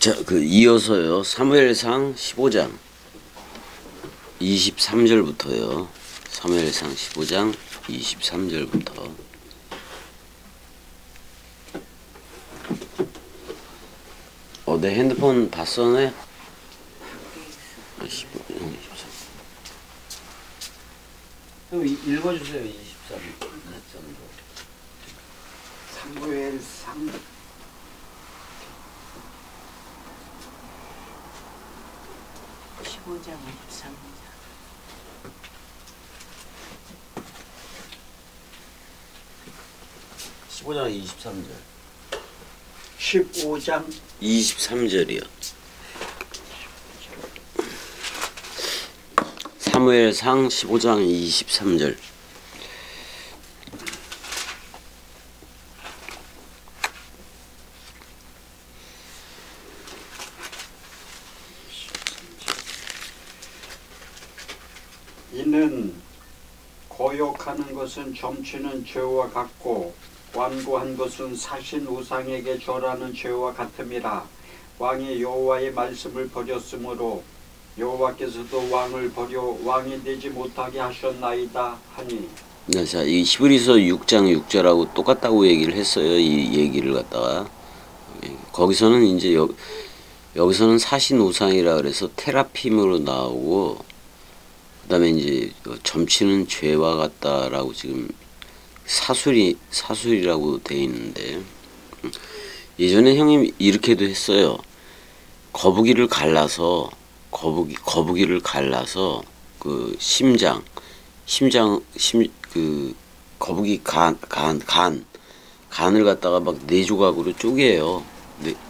자, 이어서요. 사무엘상 15장 23절부터요. 사무엘상 15장 23절부터. 내 핸드폰 봤어, 네? 15장 23. 형 읽어주세요. 23. 사무엘상 15장 23절. 15장 23절. 15장 23절이요. 사무엘상 15장 23절. 이는 거욕하는 것은 점치는 죄와 같고 완고한 것은 사신 우상에게 절하는 죄와 같음이라. 왕이 여호와의 말씀을 버렸으므로 여호와께서도 왕을 버려 왕이 되지 못하게 하셨나이다 하니. 네, 자, 이 히브리서 6장 6절하고 똑같다고 얘기를 했어요. 이 얘기를 갖다가 거기서는 이제 여기서는 사신 우상이라 그래서 테라핌으로 나오고, 그다음에 이제 점치는 죄와 같다라고 지금 사술이라고 돼 있는데, 예전에 형님 이렇게도 했어요. 거북이를 갈라서 그 거북이 간을 갖다가 막 4조각으로 쪼개요.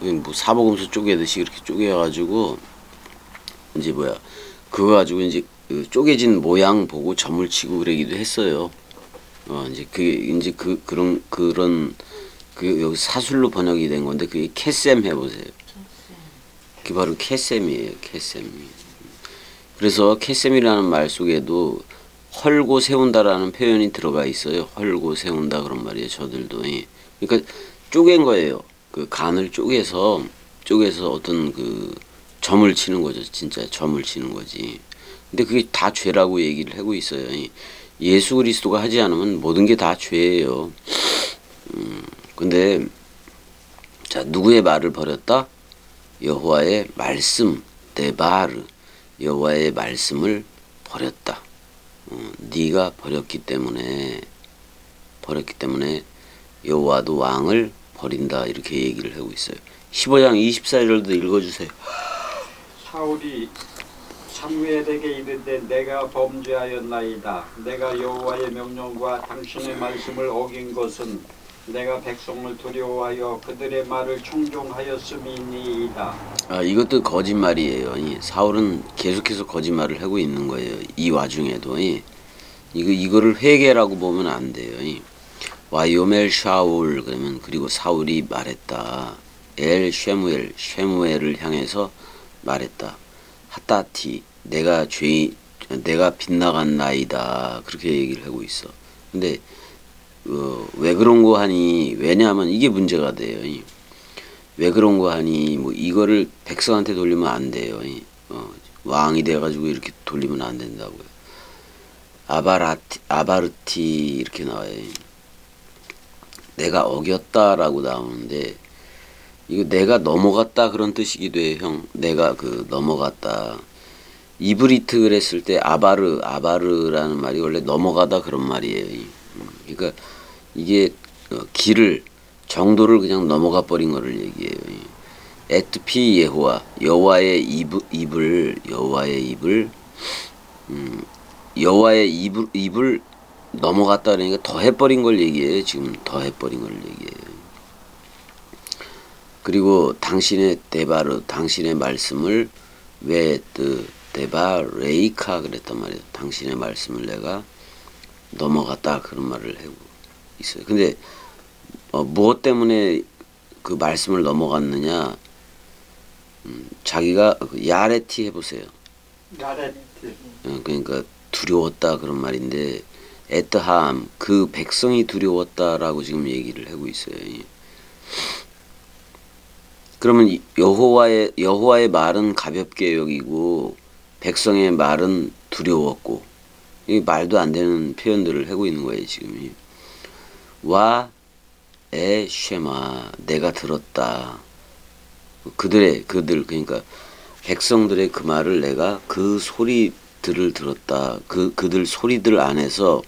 뭐 사복음서 쪼개듯이 이렇게 쪼개가지고 이제 그거 가지고 이제 쪼개진 모양 보고 점을 치고 그러기도 했어요. 그런 여기 사술로 번역이 된 건데, 그게 캐셈 해보세요. 그게 바로 캐셈이에요. 캐셈. 그래서 캐셈이라는 말 속에도 헐고 세운다라는 표현이 들어가 있어요. 헐고 세운다 그런 말이에요. 저들도. 그러니까 쪼갠 거예요. 그 간을 쪼개서 어떤 점을 치는 거죠. 진짜 점을 치는 거지. 근데 그게 다 죄라고 얘기를 하고 있어요. 예수 그리스도가 하지 않으면 모든 게 다 죄예요. 근데 자, 누구의 말을 버렸다? 여호와의 말씀, 데바르. 여호와의 말씀을 버렸다. 네가 버렸기 때문에 여호와도 왕을 버린다, 이렇게 얘기를 하고 있어요. 15장 24절도 읽어주세요. 사울이 사무엘에게 이르되 내가 범죄하였나이다. 내가 여호와의 명령과 당신의 말씀을 어긴 것은 내가 백성을 두려워하여 그들의 말을 청종하였음이니이다. 이것도 거짓말이에요. 사울은 계속해서 거짓말을 하고 있는 거예요. 이 와중에도 이거를 회개라고 보면 안 돼요. 와요멜 샤울 그러면, 그리고 사울이 말했다. 엘 쉐무엘을 향해서 말했다. 하타티 내가 빗나간 나이다, 그렇게 얘기를 하고 있어. 근데 왜 그런 거 하니? 왜냐하면 이게 문제가 돼요. 왜 그런 거 하니? 이거를 백성한테 돌리면 안 돼요. 왕이 돼가지고 이렇게 돌리면 안 된다고요. 아바르티 이렇게 나와요. 내가 어겼다라고 나오는데, 이거 내가 넘어갔다 그런 뜻이기도 해요. 형, 내가 넘어갔다. 이브리트 그랬을 때 아바르라는 말이 원래 넘어가다 그런 말이에요. 그러니까 이게 정도를 그냥 넘어가 버린 거를 얘기해요. 에트피 예호와, 여호와의 입을 넘어갔다 그러니까 더 해버린 걸 얘기해요. 지금 더 해버린 걸 얘기해요. 그리고 당신의 데바르, 당신의 말씀을 데바레이카 그랬단 말이에요. 당신의 말씀을 내가 넘어갔다, 그런 말을 하고 있어요. 근데 무엇 때문에 그 말씀을 넘어갔느냐? 자기가 야레티 해보세요. 야레티. 그러니까 두려웠다 그런 말인데, 에트함, 그 백성이 두려웠다라고 지금 얘기를 하고 있어요. 그러면 여호와의 말은 가볍게 여기고 백성의 말은 두려웠고, 이 말도 안 되는 표현들을 하고 있는 거예요 지금. 와 에쉐마, 내가 들었다. 그들 그러니까 백성들의 그 말을 내가 그 소리들을 들었다. 그들 소리들 안에서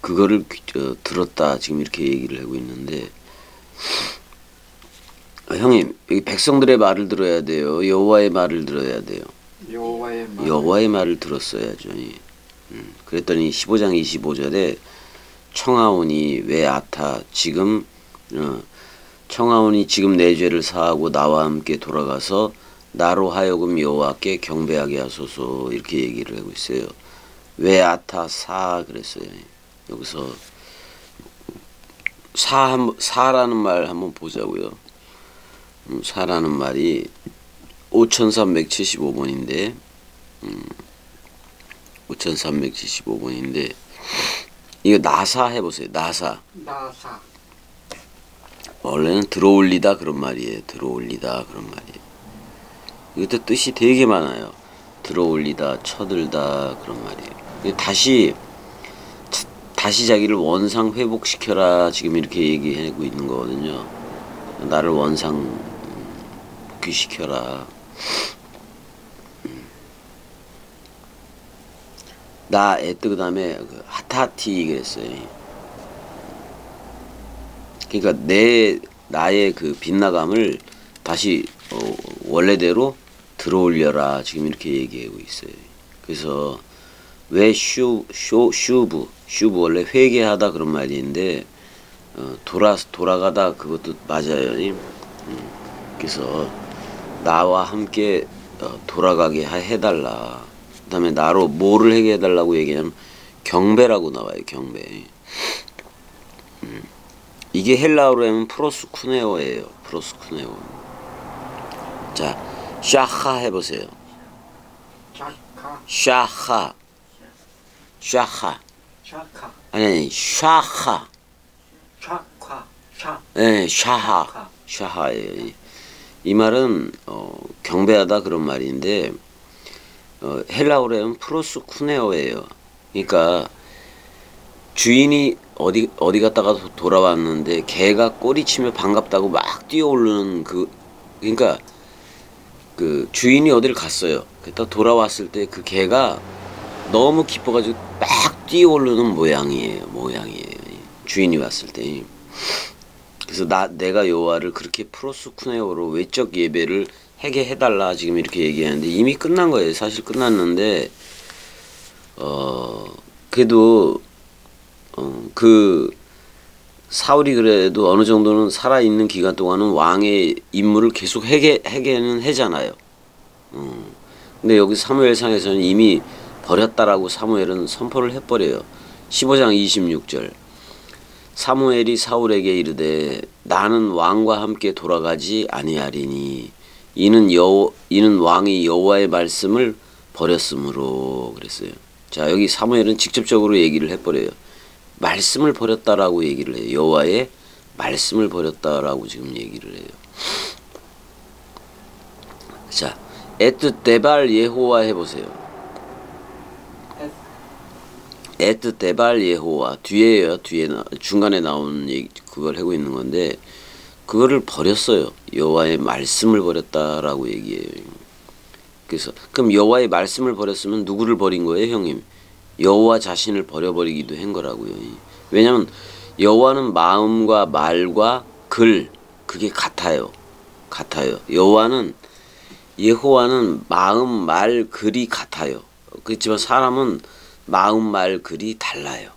그거를 들었다. 지금 이렇게 얘기를 하고 있는데, 형님, 여기 백성들의 말을 들어야 돼요. 여호와의 말을 들어야 돼요. 여호와의 말을 들었어야죠. 그랬더니 15장 25절에 청하오니 왜 아타, 지금 청하오니 지금 내 죄를 사하고 나와 함께 돌아가서 나로 하여금 여호와께 경배하게 하소서, 이렇게 얘기를 하고 있어요. 왜 아타 사 그랬어요. 여기서 사라는 말 한번 보자고요. 사라는 말이 5375번인데 5375번인데 이거 나사 해보세요. 나사. 원래는 들어올리다 그런 말이에요. 들어올리다 그런 말이에요. 이것도 뜻이 되게 많아요. 들어올리다, 쳐들다 그런 말이에요. 다시 자기를 원상 회복시켜라, 지금 이렇게 얘기하고 있는 거거든요. 나를 원상 복귀시켜라. 나 에뜨 그 다음에 하타티 그랬어요. 그러니까 나의 그 빗나감을 다시 원래대로 들어올려라, 지금 이렇게 얘기하고 있어요. 그래서 왜 슈브 원래 회개하다 그런 말인데 돌아가다 그것도 맞아요. 그래서 나와 함께 돌아가게 해달라. 그 다음에 나로 뭐를 하게 해달라고 얘기하면 경배라고 나와요. 경배. 이게 헬라어로 하면 프로스쿠네오예요. 프로스쿠네오. 자, 샤하 해보세요. 샤하. 아니 샤하. 네, 샤하예요. 이 말은 경배하다 그런 말인데 헬라어로 하면 프로스쿠네오예요. 그러니까 주인이 어디 갔다가 돌아왔는데 개가 꼬리치며 반갑다고 막 뛰어오르는 그러니까 그 주인이 어디를 갔어요. 그랬다 돌아왔을 때 그 개가 너무 기뻐가지고 막 뛰어오르는 모양이에요. 주인이 왔을 때. 그래서 내가 여호와를 그렇게 프로스쿠네오로 외적 예배를 하게 해달라, 지금 이렇게 얘기하는데 이미 끝난 거예요. 사실 끝났는데 그래도 그 사울이 그래도 어느 정도는 살아있는 기간 동안은 왕의 임무를 계속 하게는 하잖아요. 근데 여기 사무엘상에서는 이미 버렸다라고 사무엘은 선포를 해버려요. 15장 26절. 사무엘이 사울에게 이르되 나는 왕과 함께 돌아가지 아니하리니 이는 왕이 여호와의 말씀을 버렸으므로 그랬어요. 자, 여기 사무엘은 직접적으로 얘기를 해버려요. 말씀을 버렸다라고 얘기를 해요. 여호와의 말씀을 버렸다라고 지금 얘기를 해요. 자, 에뜨 데발 예호와 해보세요. 에뜨 데발 예호와 뒤에 중간에 나오는 얘기, 그걸 하고 있는 건데 그거를 버렸어요. 여호와의 말씀을 버렸다라고 얘기해요. 그래서 그럼 여호와의 말씀을 버렸으면 누구를 버린 거예요, 형님? 여호와 자신을 버려버리기도 한 거라고요. 왜냐하면 여호와는 마음과 말과 글 그게 같아요. 예호와는 마음, 말, 글이 같아요. 그렇지만 사람은 마음, 말, 글이 달라요.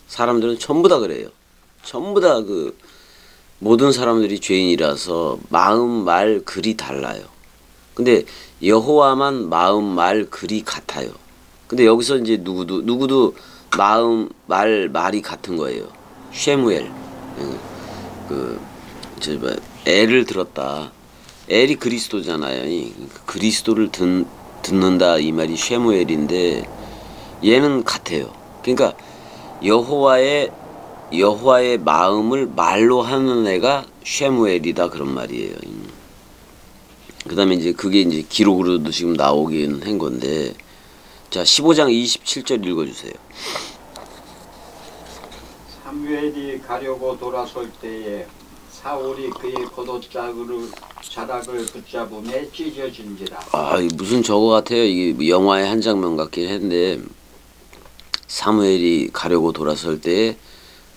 사람들은 전부 다 그래요. 전부 다 모든 사람들이 죄인이라서 마음, 말, 글이 달라요. 근데 여호와만 마음, 말, 글이 같아요. 근데 여기서 이제 누구도 마음, 말이 같은 거예요. 쉐무엘. 애를 들었다. 엘이 그리스도잖아요. 그리스도를 듣는다 이 말이 쉐무엘인데 얘는 같아요. 그러니까 여호와의 마음을 말로 하는 애가 쉐무엘이다 그런 말이에요. 그다음에 이제 그게 이제 기록으로도 지금 나오긴 한 건데, 자 15장 27절 읽어주세요. 사무엘이 가려고 돌아설 때에 사울이 그의 겉옷자락을 붙잡음에 찢어진지라. 아, 이게 무슨 저거 같아요. 이게 영화의 한 장면 같긴 한데, 사무엘이 가려고 돌아설 때에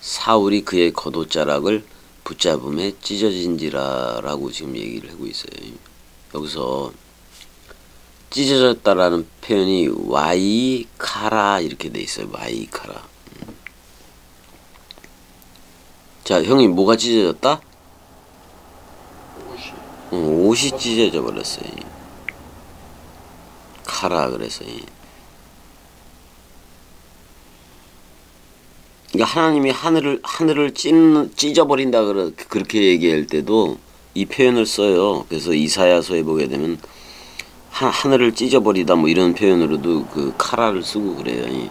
사울이 그의 겉옷자락을 붙잡음에 찢어진지라라고 지금 얘기를 하고 있어요. 여기서 찢어졌다라는 표현이 와이카라 이렇게 돼 있어요. 와이카라. 자, 형님 뭐가 찢어졌다? 옷이 찢어져 버렸어요. 카라 그래서. 그러니까 하나님이 하늘을 찢어버린다 그렇게 얘기할 때도 이 표현을 써요. 그래서 이사야서에 보게 되면 하늘을 찢어버리다 뭐 이런 표현으로도 그 카라를 쓰고 그래요.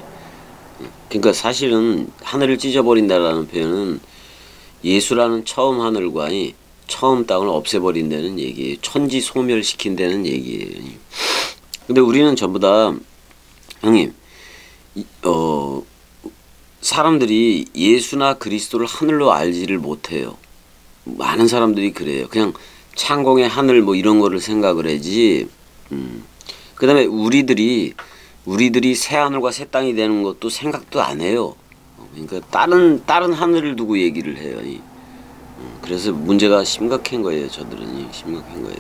그러니까 사실은 하늘을 찢어버린다라는 표현은 예수라는 처음 하늘과 처음 땅을 없애버린다는 얘기예요. 천지 소멸시킨다는 얘기예요. 근데 우리는 전부 다 형님 사람들이 예수나 그리스도를 하늘로 알지를 못해요. 많은 사람들이 그래요. 그냥 창공의 하늘 뭐 이런 거를 생각을 하지. 그 다음에 우리들이 새 하늘과 새 땅이 되는 것도 생각도 안 해요. 그러니까 다른 하늘을 두고 얘기를 해요. 그래서 문제가 심각한 거예요. 저들은 심각한 거예요.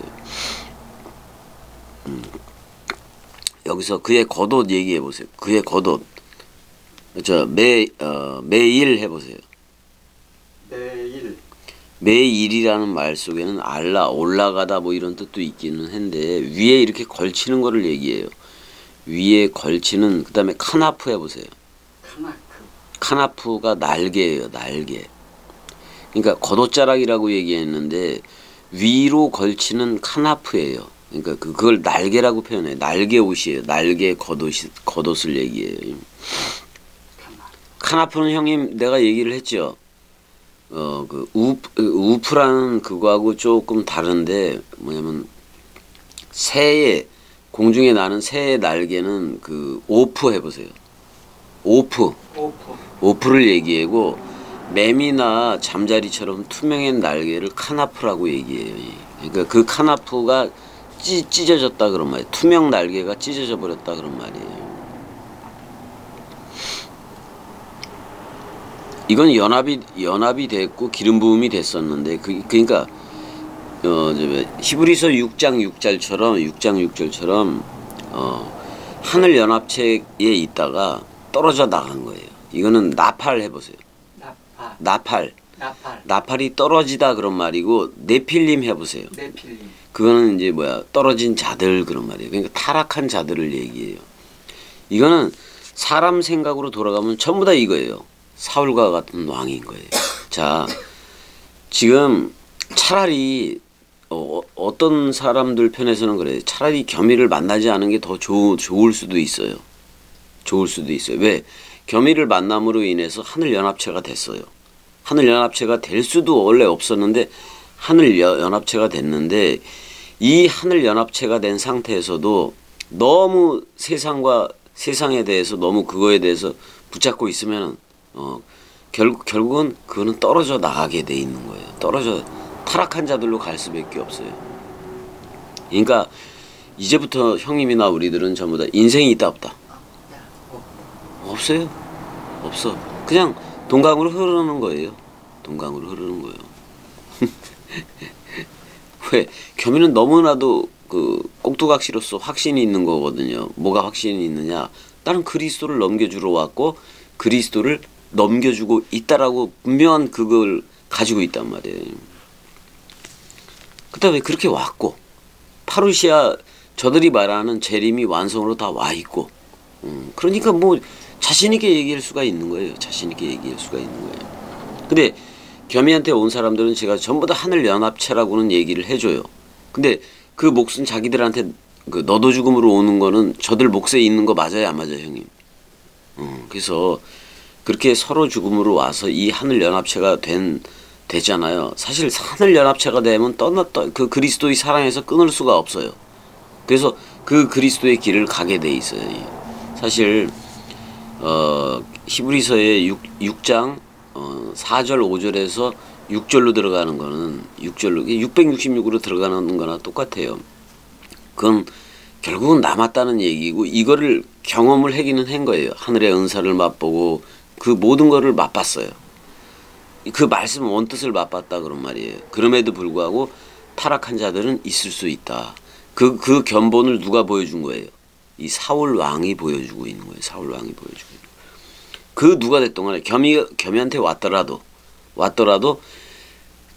여기서 그의 겉옷 얘기해 보세요. 그의 겉옷. 매일 해보세요. 매일이라는 말 속에는 올라가다 뭐 이런 뜻도 있기는 한데, 위에 이렇게 걸치는 거를 얘기해요. 위에 걸치는, 그 다음에 카나프 해보세요. 카나프가 날개예요. 날개. 그러니까 겉옷자락이라고 얘기했는데 위로 걸치는 카나프예요. 그러니까 그걸 날개라고 표현해요. 날개 옷이에요. 날개 겉옷을 얘기해요. 카나프는 형님 내가 얘기를 했죠. 그 우프라는 그거하고 조금 다른데 뭐냐면 공중에 나는 새의 날개는 그 오프 해보세요. 오프를 얘기하고 매미나 잠자리처럼 투명한 날개를 카나프라고 얘기해요. 그러니까 그 카나프가 찢어졌다 그런 말이에요. 투명 날개가 찢어져 버렸다 그런 말이에요. 이건 연합이 됐고 기름 부음이 됐었는데 그러니까 히브리서 6장 6절처럼 하늘 연합체에 있다가 떨어져 나간 거예요. 이거는 나팔 해보세요. 나팔이 떨어지다 그런 말이고, 네필림 해보세요. 그거는 이제 떨어진 자들 그런 말이에요. 그러니까 타락한 자들을 얘기해요. 이거는 사람 생각으로 돌아가면 전부 다 이거예요. 사울과 같은 왕인 거예요. 자, 지금 차라리 어떤 사람들 편에서는 그래요. 차라리 겸이를 만나지 않은 게 더 좋을 수도 있어요. 왜? 겸이를 만남으로 인해서 하늘연합체가 됐어요. 하늘연합체가 될 수도 원래 없었는데 하늘연합체가 됐는데, 이 하늘연합체가 된 상태에서도 너무 세상에 대해서 너무 그거에 대해서 붙잡고 있으면 결국은 그거는 떨어져 나가게 돼 있는 거예요. 타락한 자들로 갈 수밖에 없어요. 그러니까 이제부터 형님이나 우리들은 전부 다 인생이 있다 없다? 없어요. 없어. 그냥 동강으로 흐르는 거예요. 왜? 겸이는 너무나도 그 꼭두각시로서 확신이 있는 거거든요. 뭐가 확신이 있느냐? 나는 그리스도를 넘겨주러 왔고 그리스도를 넘겨주고 있다라고 분명한 그걸 가지고 있단 말이에요. 그다음에 그렇게 왔고, 파루시아 저들이 말하는 재림이 완성으로 다 와 있고, 그러니까 뭐 자신 있게 얘기할 수가 있는 거예요. 근데 겸이한테 온 사람들은 제가 전부 다 하늘연합체라고는 얘기를 해줘요. 근데 그 몫은 자기들한테 그 너도 죽음으로 오는 거는 저들 몫에 있는 거 맞아요, 안 맞아요, 형님? 그래서 그렇게 서로 죽음으로 와서 이 하늘연합체가 된 됐잖아요. 사실 하늘연합체가 되면 그 그리스도의 사랑에서 끊을 수가 없어요. 그래서 그 그리스도의 길을 가게 돼 있어요. 사실 히브리서의 6장 4절 5절에서 6절로 들어가는 거는 666으로 들어가는 거나 똑같아요. 그건 결국은 남았다는 얘기고 이거를 경험을 하기는 한 거예요. 하늘의 은사를 맛보고 그 모든 거를 맛봤어요. 그 말씀 원뜻을 맛봤다 그런 말이에요. 그럼에도 불구하고 타락한 자들은 있을 수 있다. 그 견본을 누가 보여준 거예요? 이 사울 왕이 보여주고 있는 거예요. 사울 왕이 보여주고 있는 거예요. 그 누가 됐던 간에 겸이한테 왔더라도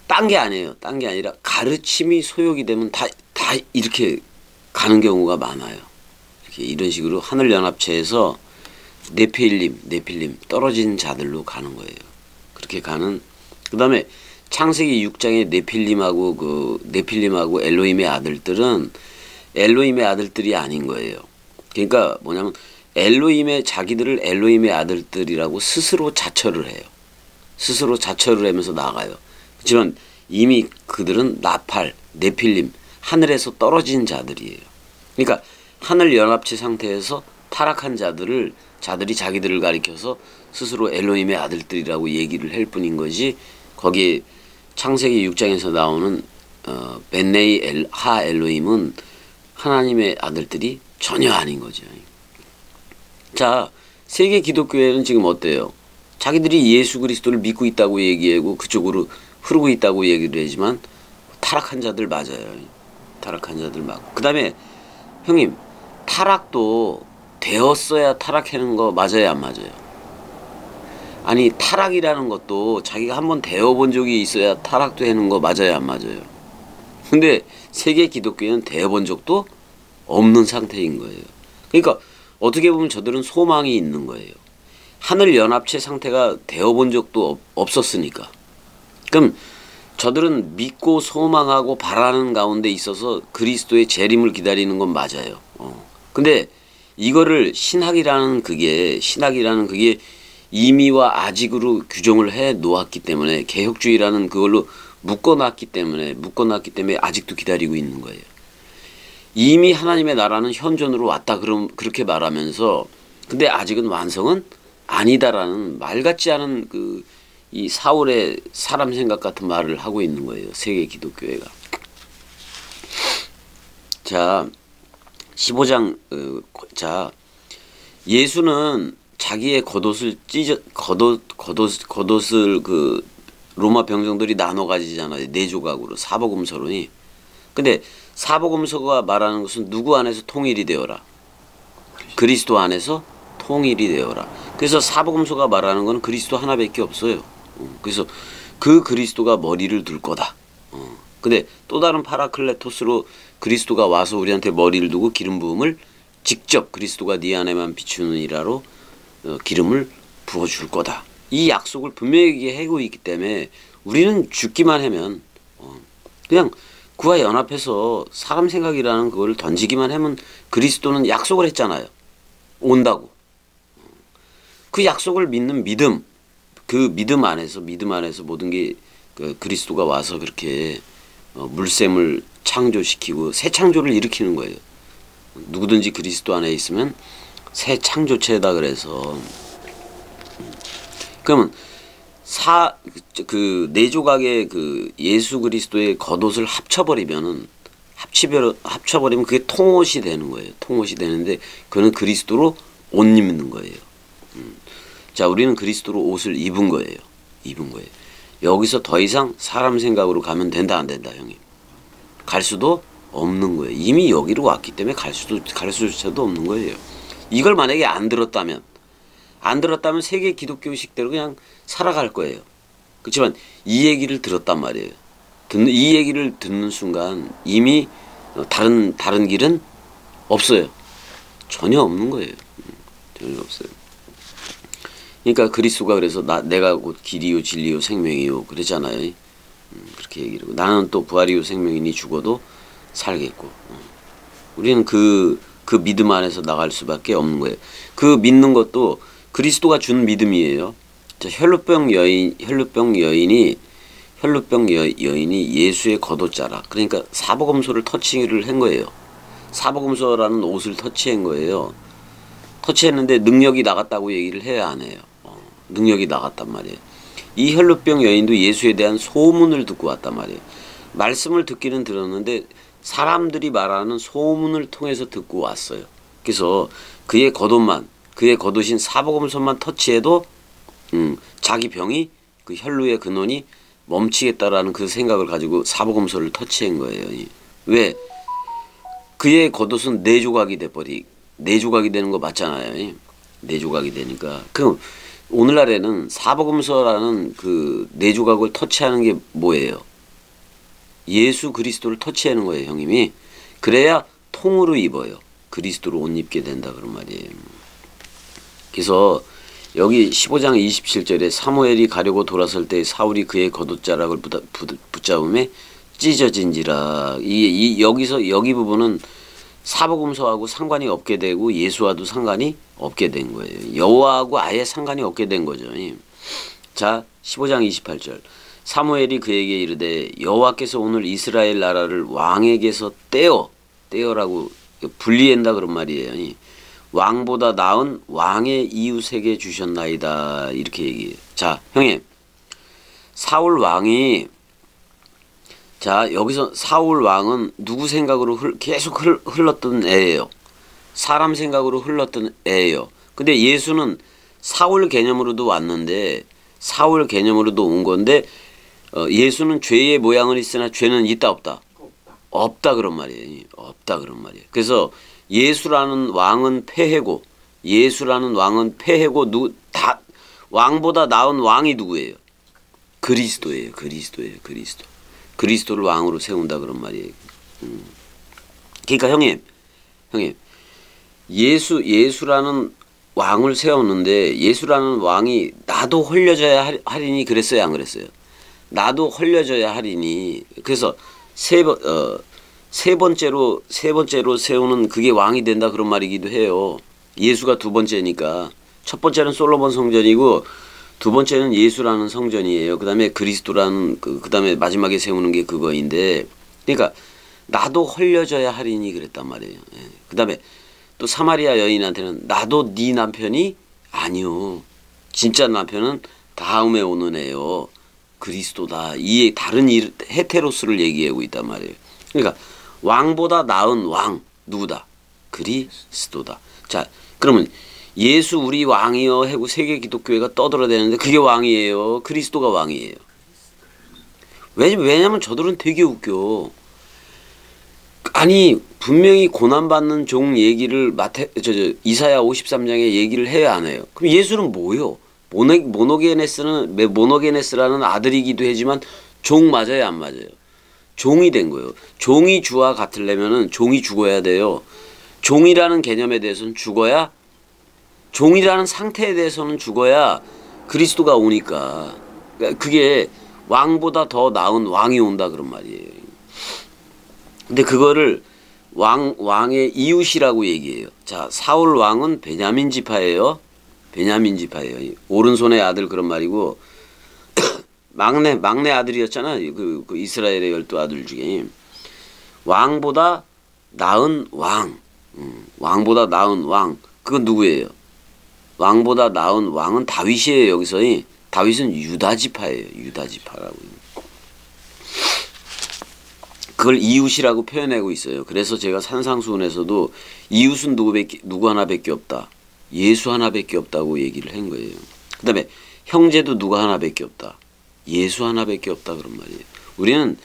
딴 게 아니에요. 딴 게 아니라 가르침이 소욕이 되면 다 이렇게 가는 경우가 많아요. 이렇게 이런 식으로 하늘연합체에서 네필림 떨어진 자들로 가는 거예요. 그렇게 가는. 그다음에 창세기 6장의 네필림하고 엘로힘의 아들들은 엘로힘의 아들들이 아닌 거예요. 그러니까 뭐냐면 자기들을 엘로힘의 아들들이라고 스스로 자처를 해요. 스스로 자처를 하면서 나가요. 그렇지만 이미 그들은 네필림, 하늘에서 떨어진 자들이에요. 그러니까 하늘 연합체 상태에서 타락한 자들이 자기들을 가리켜서 스스로 엘로힘의 아들들이라고 얘기를 할 뿐인 거지, 거기에 창세기 6장에서 나오는 벤네이 하 엘로힘은 하나님의 아들들이 전혀 아닌 거죠. 자, 세계 기독교회는 지금 어때요? 자기들이 예수 그리스도를 믿고 있다고 얘기하고 그쪽으로 흐르고 있다고 얘기를 하지만 타락한 자들 맞아요. 타락한 자들 맞고. 그 다음에 형님, 타락도 되었어야 타락하는 거 맞아요, 안 맞아요? 아니, 타락이라는 것도 자기가 한번 되어본 적이 있어야 타락도 하는 거 맞아요, 안 맞아요? 근데 세계 기독교회는 되어본 적도 없는 상태인 거예요. 그러니까 어떻게 보면 저들은 소망이 있는 거예요. 하늘 연합체 상태가 되어본 적도 없었으니까. 그럼 저들은 믿고 소망하고 바라는 가운데 있어서 그리스도의 재림을 기다리는 건 맞아요. 근데 이거를 신학이라는 그게 임의와 아직으로 규정을 해 놓았기 때문에, 개혁주의라는 그걸로 묶어놨기 때문에 아직도 기다리고 있는 거예요. 이미 하나님의 나라는 현존으로 왔다 그렇게 말하면서, 근데 아직은 완성은 아니다라는 말 같지 않은 이 사울의 사람 생각 같은 말을 하고 있는 거예요. 세계 기독교회가. 자, 15장 자, 예수는 자기의 겉옷을 그 로마 병정들이 나눠 가지잖아요. 네 조각으로 사복음서로니. 근데 사복음서가 말하는 것은 누구 안에서 통일이 되어라. 그리스도 안에서 통일이 되어라. 그래서 사복음서가 말하는 건 그리스도 하나밖에 없어요. 그래서 그 그리스도가 머리를 둘 거다. 근데 또 다른 파라클레토스로 그리스도가 와서 우리한테 머리를 두고 기름 부음을 직접 그리스도가 네 안에만 비추느니라로 기름을 부어줄 거다. 이 약속을 분명히 하고 있기 때문에 우리는 죽기만 하면 그냥 그와 연합해서 사람 생각이라는 그걸 던지기만 하면 그리스도는 약속을 했잖아요. 온다고. 그 약속을 믿는 믿음, 그 믿음 안에서 모든 게 그리스도가 와서 그렇게 물샘을 창조시키고 새 창조를 일으키는 거예요. 누구든지 그리스도 안에 있으면 새 창조체다 그래서. 그러면 네 조각의 그 예수 그리스도의 겉옷을 합쳐버리면 그게 통옷이 되는 거예요. 통옷이 되는데 그거는 그리스도로 옷 입는 거예요. 자, 우리는 그리스도로 옷을 입은 거예요. 여기서 더 이상 사람 생각으로 가면 된다, 안 된다, 형님? 갈 수도 없는 거예요. 이미 여기로 왔기 때문에 갈 수조차도 없는 거예요. 이걸 만약에 안 들었다면 세계 기독교식대로 그냥 살아갈 거예요. 그렇지만 이 얘기를 들었단 말이에요. 이 얘기를 듣는 순간 이미 다른 길은 없어요. 전혀 없는 거예요. 전혀 없어요. 그러니까 그리스도가 그래서 내가 곧 길이요 진리요 생명이요 그러잖아요. 그렇게 얘기를 하고, 나는 또 부활이요 생명이니 죽어도 살겠고. 우리는 그 믿음 안에서 나갈 수밖에 없는 거예요. 그 믿는 것도 그리스도가 준 믿음이에요. 자, 혈루병 여인이 혈루병 여인이 예수의 겉옷자락, 그러니까 사복음소를 터치를 한 거예요. 사복음소라는 옷을 터치한 거예요. 터치했는데 능력이 나갔다고 얘기를 해야 안 해요. 능력이 나갔단 말이에요. 이 혈루병 여인도 예수에 대한 소문을 듣고 왔단 말이에요. 말씀을 듣기는 들었는데 사람들이 말하는 소문을 통해서 듣고 왔어요. 그래서 그의 겉옷만, 그의 겉옷인 사복음소만 터치해도 자기 병이, 그 혈루의 근원이 멈추겠다라는 그 생각을 가지고 사복음소를 터치한 거예요. 왜? 그의 겉옷은 네 조각이 네 조각이 되는 거 맞잖아요. 네 조각이 되니까. 그럼 오늘날에는 사복음서라는 그 네 조각을 터치하는 게 뭐예요? 예수 그리스도를 터치하는 거예요, 형님이. 그래야 통으로 입어요. 그리스도로 옷 입게 된다 그런 말이에요. 그래서 여기 15장 27절에 사무엘이 가려고 돌아설 때 사울이 그의 겉옷자락을 붙잡음에 찢어진지라. 여기서 여기 부분은 사복음서하고 상관이 없게 되고 예수와도 상관이 없게 된 거예요. 여호와하고 아예 상관이 없게 된 거죠. 자, 15장 28절. 사무엘이 그에게 이르되 여호와께서 오늘 이스라엘 나라를 왕에게서 떼어라고 분리한다 그런 말이에요. 왕보다 나은 왕의 이웃에게 주셨나이다 이렇게 얘기해요. 자, 형님, 사울 왕이, 자, 여기서 사울 왕은 누구 생각으로 계속 흘렀던 애예요. 사람 생각으로 흘렀던 애예요. 근데 예수는 사울 개념으로도 왔는데, 사울 개념으로도 온 건데, 예수는 죄의 모양은 있으나 죄는 있다 없다? 없다 그런 말이에요. 없다 그런 말이에요. 그래서 예수라는 왕은 폐해고, 왕보다 나은 왕이 누구예요? 그리스도예요. 그리스도를 왕으로 세운다 그런 말이에요. 그러니까 형님, 예수라는 왕을 세웠는데 예수라는 왕이 나도 헐려져야 하리니 그랬어요, 안 그랬어요? 나도 헐려져야 하리니. 그래서 세 번째로 세우는 그게 왕이 된다 그런 말이기도 해요. 예수가 두 번째니까. 첫 번째는 솔로몬 성전이고 두 번째는 예수라는 성전이에요. 그 다음에 그리스도라는 그 다음에 마지막에 세우는 게 그거인데, 그러니까 나도 헐려져야 하리니 그랬단 말이에요. 그 다음에 또 사마리아 여인한테는 나도 네 남편이 아니요. 진짜 남편은 다음에 오는 애요. 그리스도다. 이 다른 헤테로스를 얘기하고 있단 말이에요. 그러니까 왕보다 나은 왕 누구다? 그리스도다. 자, 그러면 예수 우리 왕이여 하고 세계 기독교회가 떠들어대는데 그게 왕이에요? 그리스도가 왕이에요? 왜냐면 저들은 되게 웃겨. 아니 분명히 고난받는 종 얘기를 이사야 53장에 얘기를 해야 안 해요. 그럼 예수는 뭐요? 모노게네스라는 아들이기도 하지만 종 맞아요, 안 맞아요? 종이 된 거예요. 종이 주와 같으려면은 종이 죽어야 돼요. 종이라는 개념에 대해서는 죽어야, 종이라는 상태에 대해서는 죽어야 그리스도가 오니까. 그게 왕보다 더 나은 왕이 온다 그런 말이에요. 근데 그거를 왕의 이웃이라고 얘기해요. 자, 사울 왕은 베냐민 지파예요. 오른손의 아들 그런 말이고 막내 아들이었잖아. 그 이스라엘의 12아들 중에 왕보다 나은 왕. 왕보다 나은 왕. 그건 누구예요? 왕보다 나은 왕은 다윗이에요. 여기서 다윗은 유다 지파예요. 유다 지파라고. 그걸 이웃이라고 표현하고 있어요. 그래서 제가 산상수훈에서도 이웃은 누구 하나밖에 없다. 예수 하나밖에 없다고 얘기를 한 거예요. 그 다음에 형제도 누구 하나밖에 없다. 예수 하나밖에 없다 그런 말이에요.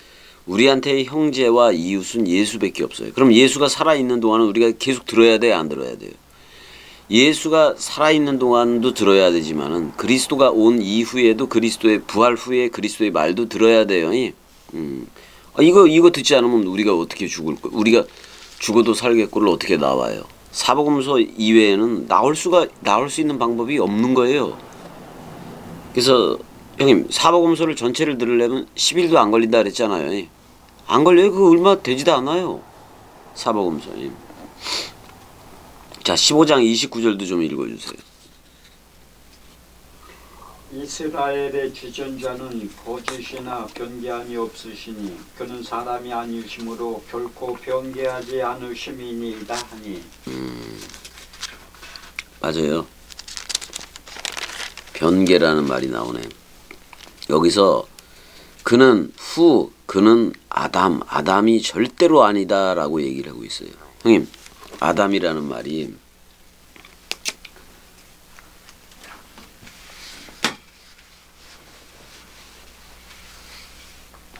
우리한테의 형제와 이웃은 예수밖에 없어요. 그럼 예수가 살아있는 동안은 우리가 계속 들어야 돼요, 안 들어야 돼요? 예수가 살아있는 동안도 들어야 되지만은 그리스도가 온 이후에도 그리스도의 부활 후에 그리스도의 말도 들어야 돼요. 이거 듣지 않으면 우리가 어떻게 죽을 거? 우리가 죽어도 살겠고를 어떻게 나와요? 사복음서 이외에는 나올 수 있는 방법이 없는 거예요. 그래서 형님 사복음서를 전체를 들으려면 10일도 안 걸린다 그랬잖아요. 안 걸려요. 그거 얼마 되지도 않아요. 사복음서. 자, 15장 29절도 좀 읽어주세요. 이스라엘의 주전자는 거짓이나 변개함이 없으시니 그는 사람이 아니시므로 결코 변개하지 않으심이니이다 하니. 맞아요. 변개라는 말이 나오네. 여기서 그는 아담이 절대로 아니다라고 얘기를 하고 있어요. 형님, 아담이라는 말이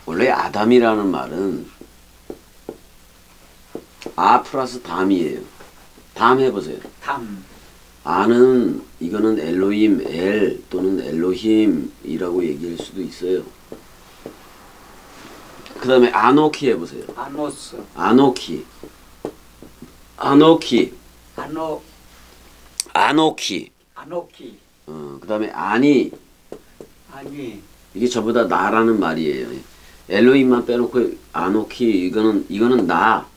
원래 아담이라는 말은 아 플러스 담이에요. 담 해보세요. 담. 아는 이거는 엘로힘, 엘 또는 엘로힘이라고 얘기할 수도 있어요. 그 다음에 아노키 해보세요. 아노스. 아노키. 그 다음에 아니. 이게 전부 다 나라는 말이에요. 엘로힘만 빼놓고 아노키 이거는 나.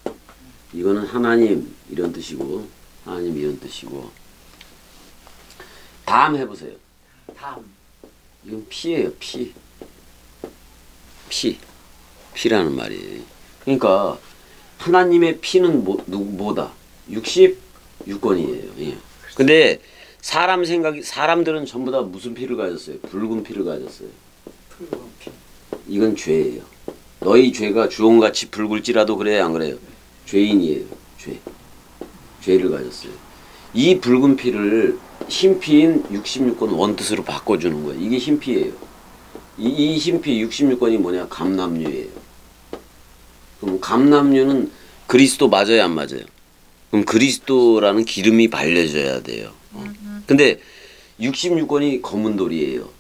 이거는 하나님 이런 뜻이고 하나님 이런 뜻이고. 담 해보세요. 담. 이건 피예요. 피라는 말이에요. 그러니까 하나님의 피는 뭐다? 66권이에요. 예. 근데 사람들은 전부 다 무슨 피를 가졌어요? 붉은 피를 가졌어요. 붉은 피. 이건 죄예요. 너희 죄가 주홍같이 붉을지라도 그래요, 안 그래요? 죄인이에요. 죄를 가졌어요. 이 붉은 피를 흰피인 66권 원뜻으로 바꿔주는 거예요. 이게 흰피예요. 이 흰피 66권이 뭐냐? 감람류예요. 그럼 감람류는 그리스도 맞아요, 안 맞아요? 그럼 그리스도라는 기름이 발려져야 돼요. 근데 66권이 검은 돌이에요.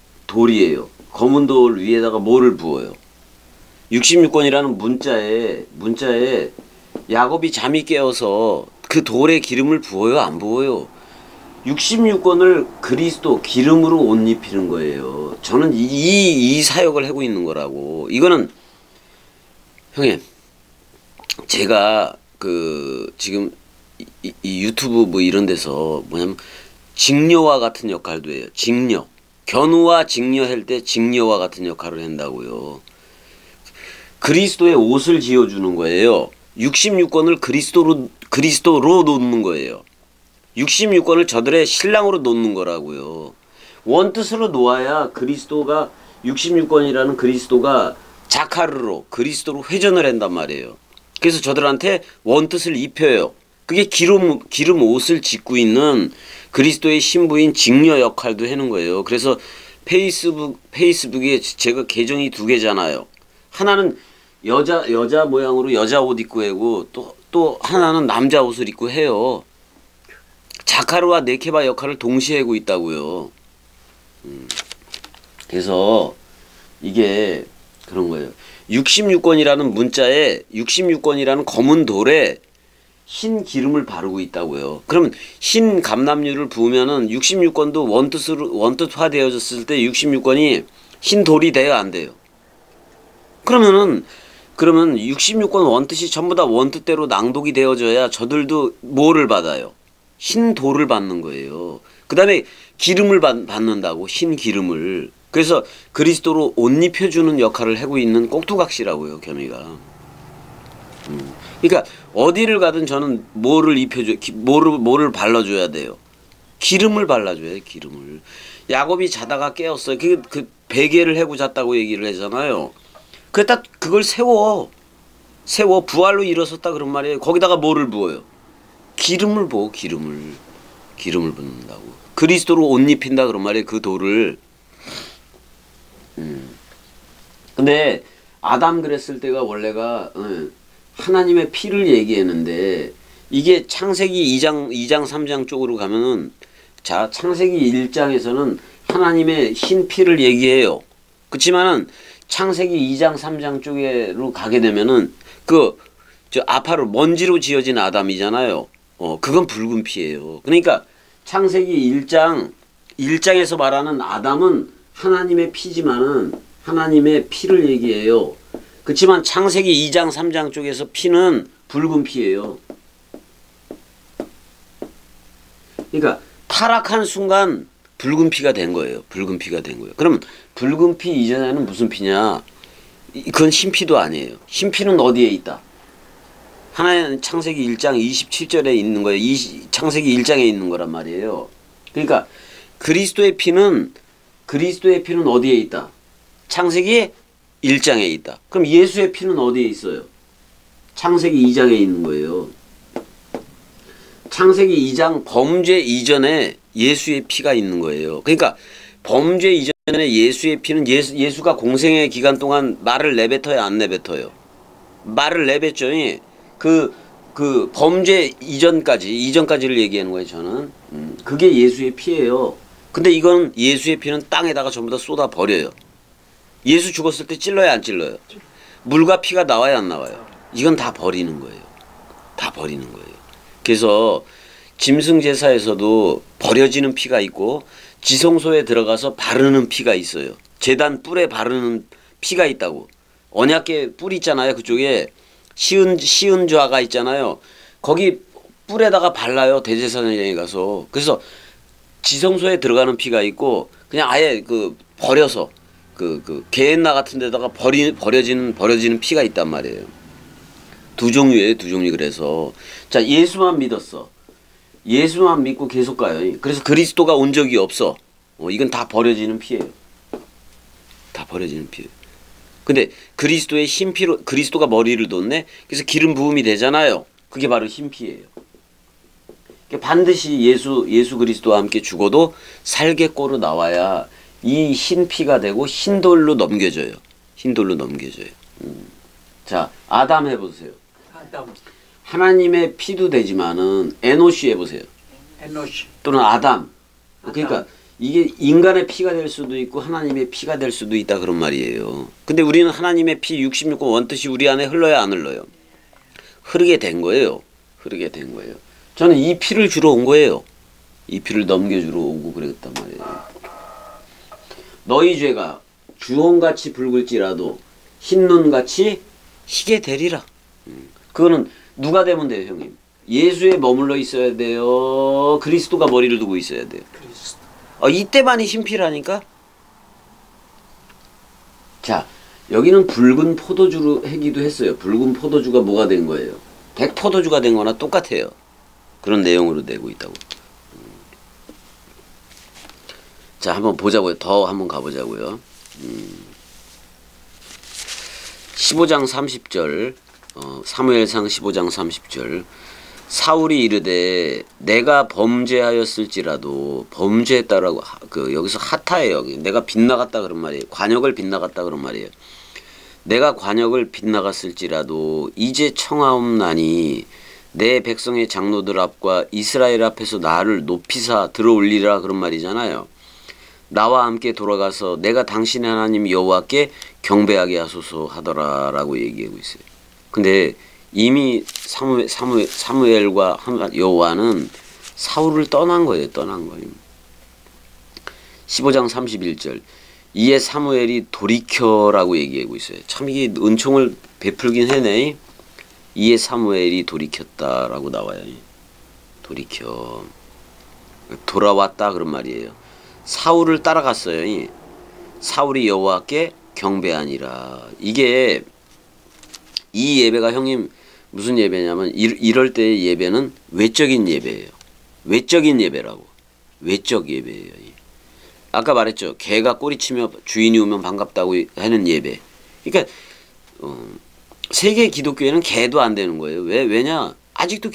검은 돌 위에다가 뭐를 부어요? 66권이라는 문자에 야곱이 잠이 깨어서 그 돌에 기름을 부어요, 안 부어요? 66권을 그리스도 기름으로 옷 입히는 거예요. 저는 이 사역을 하고 있는 거라고. 이거는 형님, 제가 지금 이 유튜브 뭐 이런 데서 뭐냐면 직녀와 같은 역할도 해요. 직녀. 견우와 직녀할 때 직녀와 같은 역할을 한다고요. 그리스도의 옷을 지어주는 거예요. 66권을 그리스도로 놓는 거예요. 66권을 저들의 신랑으로 놓는 거라고요. 원뜻으로 놓아야 그리스도가 66권이라는 그리스도가 자카르로 그리스도로 회전을 한단 말이에요. 그래서 저들한테 원뜻을 입혀요. 그게 기름 옷을 짓고 있는 그리스도의 신부인 직녀 역할도 하는 거예요. 그래서 페이스북에 제가 계정이 2개잖아요. 하나는 여자 모양으로 여자 옷 입고 하고 또 하나는 남자 옷을 입고 해요. 자카르와 네케바 역할을 동시에 하고 있다고요. 그래서 이게 그런 거예요. 66권이라는 문자에 66권이라는 검은 돌에 흰 기름을 바르고 있다고요. 그러면 흰 감람류를 부으면은 66권도 원뜻화되어졌을 때 66권이 흰 돌이 돼요, 안 돼요? 그러면 66권 원뜻이 전부 다 원뜻대로 낭독이 되어져야 저들도 뭐를 받아요? 흰 돌을 받는 거예요. 그 다음에 기름을 받는다고, 흰 기름을. 그래서 그리스도로 옷 입혀주는 역할을 하고 있는 꼭두각시라고요, 겸이가. 그러니까 어디를 가든 저는 뭐를 발라줘야 돼요? 기름을 발라줘야 돼요, 기름을. 야곱이 자다가 깨었어요. 그 베개를 해고 잤다고 얘기를 하잖아요. 그랬다 그걸 세워 부활로 일어섰다 그런 말이에요. 거기다가 뭐를 부어요? 기름을 부어. 기름을 붓는다고. 그리스도로 옷 입힌다 그런 말이에요. 그 돌을. 근데 아담 그랬을 때가 원래가 하나님의 피를 얘기했는데 이게 창세기 2장 3장 쪽으로 가면은 자 창세기 1장에서는 하나님의 흰 피를 얘기해요. 그렇지만은 창세기 2장 3장 쪽으로 가게 되면은 아파로 먼지로 지어진 아담이잖아요. 그건 붉은 피예요. 그러니까 창세기 1장에서 말하는 아담은 하나님의 피지만은 하나님의 피를 얘기해요. 그렇지만 창세기 2장 3장 쪽에서 피는 붉은 피예요. 그러니까 타락한 순간 붉은 피가 된 거예요. 붉은 피가 된 거예요. 그럼 붉은 피 이전에는 무슨 피냐? 그건 흰피도 아니에요. 흰피는 어디에 있다? 하나는 창세기 1장 27절에 있는 거예요. 창세기 1장에 있는 거란 말이에요. 그러니까 그리스도의 피는 어디에 있다? 창세기 1장에 있다. 그럼 예수의 피는 어디에 있어요? 창세기 2장에 있는 거예요. 창세기 2장 범죄 이전에 예수의 피가 있는 거예요. 그러니까 범죄 이전에 예수의 피는 예수가 공생의 기간 동안 말을 내뱉어요, 안 내뱉어요? 말을 내뱉죠. 그 범죄 이전까지를 얘기하는 거예요, 저는. 그게 예수의 피예요. 근데 이건 예수의 피는 땅에다가 전부 다 쏟아 버려요. 예수 죽었을 때 찔러요, 안 찔러요? 물과 피가 나와요, 안 나와요? 이건 다 버리는 거예요. 다 버리는 거예요. 그래서 짐승제사에서도 버려지는 피가 있고 지성소에 들어가서 바르는 피가 있어요. 제단 뿔에 바르는 피가 있다고. 언약궤 뿔 있잖아요. 그쪽에 시은좌가 있잖아요. 거기 뿔에다가 발라요. 대제사장에 가서. 그래서 지성소에 들어가는 피가 있고 그냥 아예 버려서 게엔나 같은 데다가 버려지는 피가 있단 말이에요. 두 종류예요. 두 종류. 그래서 자, 예수만 믿었어. 예수만 믿고 계속 가요. 그래서 그리스도가 온 적이 없어. 이건 다 버려지는 피예요. 다 버려지는 피예요. 근데 그리스도의 흰 피로 그리스도가 머리를 뒀네. 그래서 기름 부음이 되잖아요. 그게 바로 흰 피예요. 반드시 예수 그리스도와 함께 죽어도 살겠고로 나와야 이 흰 피가 되고 흰 돌로 넘겨져요. 흰 돌로 넘겨져요. 자, 아담 해보세요. 아담, 하나님의 피도 되지만은 에노시 해보세요. 에노시, 또는 아담. 그러니까 이게 인간의 피가 될 수도 있고 하나님의 피가 될 수도 있다 그런 말이에요. 근데 우리는 하나님의 피 66권 원뜻이 우리 안에 흘러야 안 흘러요? 흐르게 된 거예요. 흐르게 된 거예요. 저는 이 피를 주러 온 거예요. 이 피를 넘겨주러 오고 그랬단 말이에요. 너희 죄가 주홍같이 붉을지라도 흰눈같이 희게 되리라. 그거는 누가 되면 돼요, 형님? 예수에 머물러 있어야 돼요? 그리스도가 머리를 두고 있어야 돼요? 그리스도. 이때만이 흰피라니까? 자, 여기는 붉은 포도주로 하기도 했어요. 붉은 포도주가 뭐가 된 거예요? 백포도주가 된 거나 똑같아요. 그런 내용으로 내고 있다고. 자, 한번 보자고요. 더 한번 가보자고요. 15장 30절, 사무엘상 15장 30절. 사울이 이르되 내가 범죄하였을지라도 범죄했다라고 여기서 하타예요. 내가 빗나갔다 그런 말이에요. 관역을 빗나갔다 그런 말이에요. 내가 관역을 빗나갔을지라도 이제 청하옵나니 내 백성의 장로들 앞과 이스라엘 앞에서 나를 높이사 들어올리라 그런 말이잖아요. 나와 함께 돌아가서 내가 당신의 하나님 여호와께 경배하게 하소서 하더라라고 얘기하고 있어요. 근데 이미 사무엘과 여호와는 사울을 떠난 거예요. 떠난 거예요. 15장 31절. 이에 사무엘이 돌이켜라고 얘기하고 있어요. 참 이게 은총을 베풀긴 해네. 이에 사무엘이 돌이켰다라고 나와요. 돌이켜. 돌아왔다 그런 말이에요. 사울을 따라갔어요. 사울이 여호와께 경배하니라. 이게 이 예배가 형님 무슨 예배냐면 이럴 때의 예배는 외적인 예배예요. 외적인 예배라고. 외적 예배예요. 아까 말했죠. 개가 꼬리치며 주인이 오면 반갑다고 하는 예배. 그러니까 세계 기독교에는 개도 안 되는 거예요. 왜냐? 아직도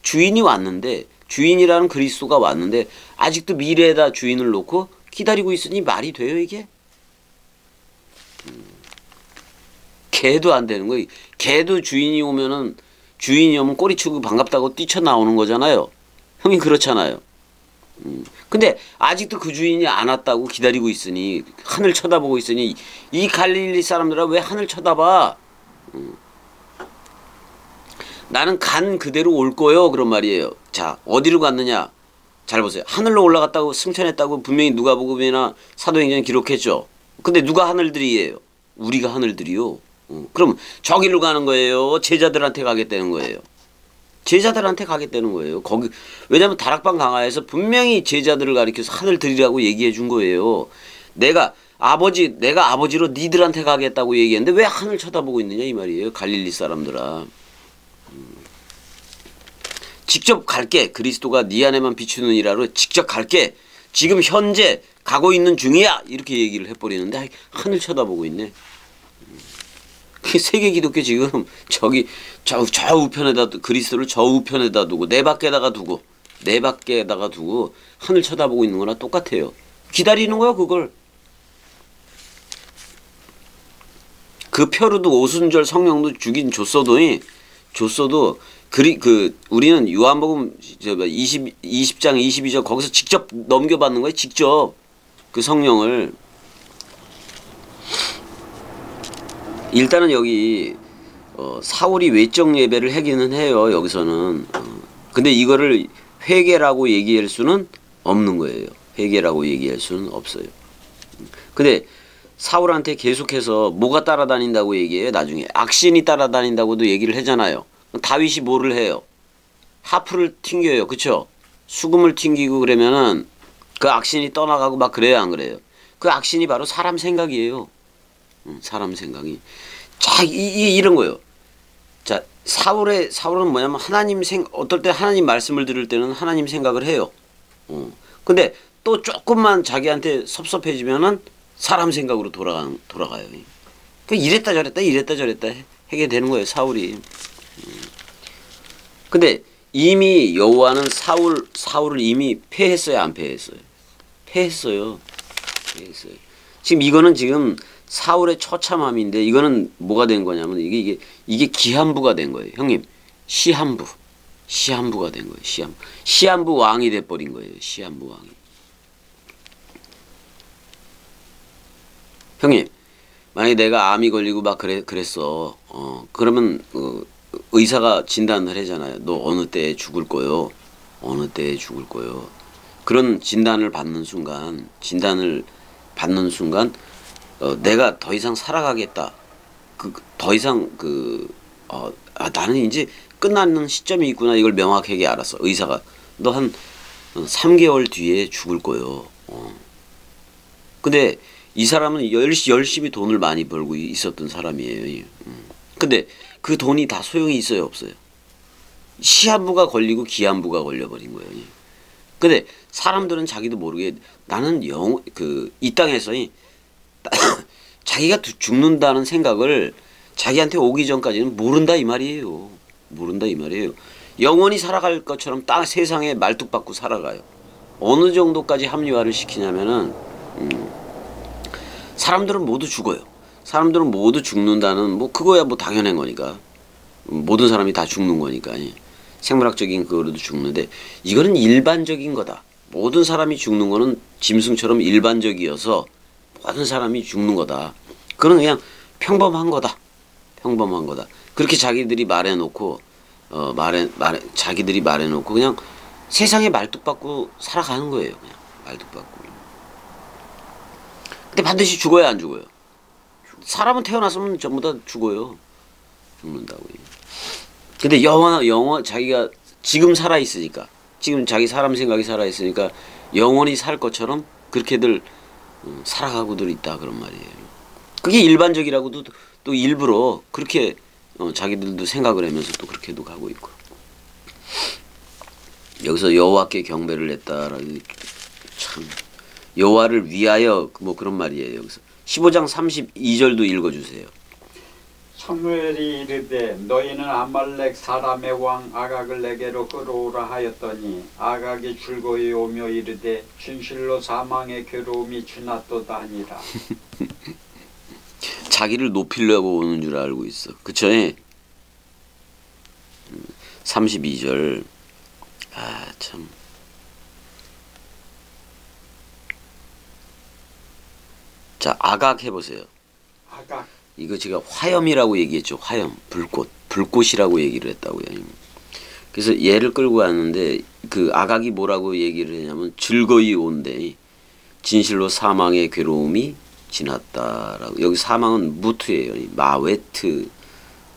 주인이 왔는데 주인이라는 그리스도가 왔는데 아직도 미래에다 주인을 놓고 기다리고 있으니 말이 돼요 이게? 개도 안 되는 거예요. 개도 주인이 오면 꼬리치고 반갑다고 뛰쳐나오는 거잖아요. 형님 그렇잖아요. 근데 아직도 그 주인이 안 왔다고 기다리고 있으니 하늘 쳐다보고 있으니 이 갈릴리 사람들아 왜 하늘 쳐다봐? 나는 간 그대로 올 거요 그런 말이에요. 자, 어디로 갔느냐? 잘 보세요. 하늘로 올라갔다고 승천했다고 분명히 누가복음이나 사도행전에 기록했죠. 근데 누가 하늘들이에요? 우리가 하늘들이요. 그럼 저기로 가는 거예요? 제자들한테 가겠다는 거예요? 제자들한테 가겠다는 거예요. 거기 왜냐하면 다락방 강화에서 분명히 제자들을 가리켜서 하늘 들이라고 얘기해 준 거예요. 내가 아버지로 니들한테 가겠다고 얘기했는데 왜 하늘 쳐다보고 있느냐 이 말이에요. 갈릴리 사람들아. 직접 갈게. 그리스도가 네 안에만 비추느니라로 직접 갈게. 지금 현재 가고 있는 중이야. 이렇게 얘기를 해버리는데 하늘 쳐다보고 있네. 세계 기독교 지금 저기 좌우편에다 그리스도를 좌우편에다 두고 내 밖에다가 두고 하늘 쳐다보고 있는 거나 똑같아요. 기다리는 거야 그걸. 그 표로도 오순절 성령도 주긴 줬어도 우리는 요한복음 20장 22절 거기서 직접 넘겨받는 거예요. 직접 그 성령을. 일단은 여기 사울이 외적 예배를 하기는 해요. 여기서는. 근데 이거를 회개라고 얘기할 수는 없는 거예요. 회개라고 얘기할 수는 없어요. 근데 사울한테 계속해서 뭐가 따라다닌다고 얘기해요. 나중에 악신이 따라다닌다고도 얘기를 하잖아요. 다윗이 뭐를 해요? 하프를 튕겨요. 그쵸? 수금을 튕기고 그러면은 그 악신이 떠나가고 막 그래요 안 그래요? 그 악신이 바로 사람 생각이에요. 사람 생각이. 자, 이런 거요. 자, 사울은 뭐냐면 어떨 때 하나님 말씀을 들을 때는 하나님 생각을 해요. 근데 또 조금만 자기한테 섭섭해지면은 사람 생각으로 돌아가요. 그 이랬다 저랬다 하게 되는 거예요, 사울이. 근데 이미 여호와는 사울을 이미 패했어요, 안 패했어요? 패했어요. 지금 이거는 지금 사울의 처참함인데 이거는 뭐가 된 거냐면 이게 기한부가 된 거예요. 형님, 시한부가 된 거예요. 시한부 왕이 돼 버린 거예요. 시한부 왕이. 형님, 만약에 내가 암이 걸리고 막 그랬어. 그러면 의사가 진단을 하잖아요. 너 어느 때에 죽을 거요. 그런 진단을 받는 순간 내가 더 이상 살아가겠다. 더 이상 나는 이제 끝나는 시점이 있구나. 이걸 명확하게 알았어. 의사가 너 한 3개월 뒤에 죽을 거요. 근데 이 사람은 열심히 돈을 많이 벌고 있었던 사람이에요. 근데 그 돈이 다 소용이 있어요, 없어요? 시한부가 걸리고 기한부가 걸려버린 거예요. 근데 사람들은 자기도 모르게 나는 이 땅에서 자기가 죽는다는 생각을 자기한테 오기 전까지는 모른다 이 말이에요. 영원히 살아갈 것처럼 세상에 말뚝박고 살아가요. 어느 정도까지 합리화를 시키냐면은 사람들은 모두 죽어요. 사람들은 모두 죽는다는 뭐 그거야 뭐 당연한 거니까. 모든 사람이 다 죽는 거니까. 생물학적인 그거로도 죽는데 이거는 일반적인 거다. 모든 사람이 죽는 거는 짐승처럼 일반적이어서 모든 사람이 죽는 거다. 그건 그냥 평범한 거다. 그렇게 자기들이 말해놓고 자기들이 말해놓고 그냥 세상에 말뚝박고 살아가는 거예요. 그냥 말뚝박고. 근데 반드시 죽어야 안 죽어요? 사람은 태어났으면 전부 다 죽어요. 죽는다고요. 근데 자기가 지금 살아있으니까, 지금 자기 사람 생각이 살아있으니까 영원히 살 것처럼 그렇게들 살아가고들 있다 그런 말이에요. 그게 일반적이라고도 또 일부러 그렇게 자기들도 생각을 하면서 또 그렇게도 가고 있고. 여기서 여호와께 경배를 했다라고 참 여호와를 위하여 뭐 그런 말이에요. 여기서 15장 32절도 읽어주세요. 사무엘이 이르되 너희는 아말렉 사람의 왕 아각을 내게로 끌어오라 하였더니 아각이 즐거이 오며 이르되 진실로 사망의 괴로움이 지났도다 하니라. 자기를 높이려고 오는 줄 알고 있어. 그쵸? 32절. 참. 자, 아각 해보세요. 아각. 이거 제가 화염이라고 얘기했죠. 화염, 불꽃이라고 얘기를 했다고요. 그래서 얘를 끌고 왔는데 그 아각이 뭐라고 얘기를 했냐면 즐거이 온대. 진실로 사망의 괴로움이 지났다라고. 여기 사망은 무트예요. 마웨트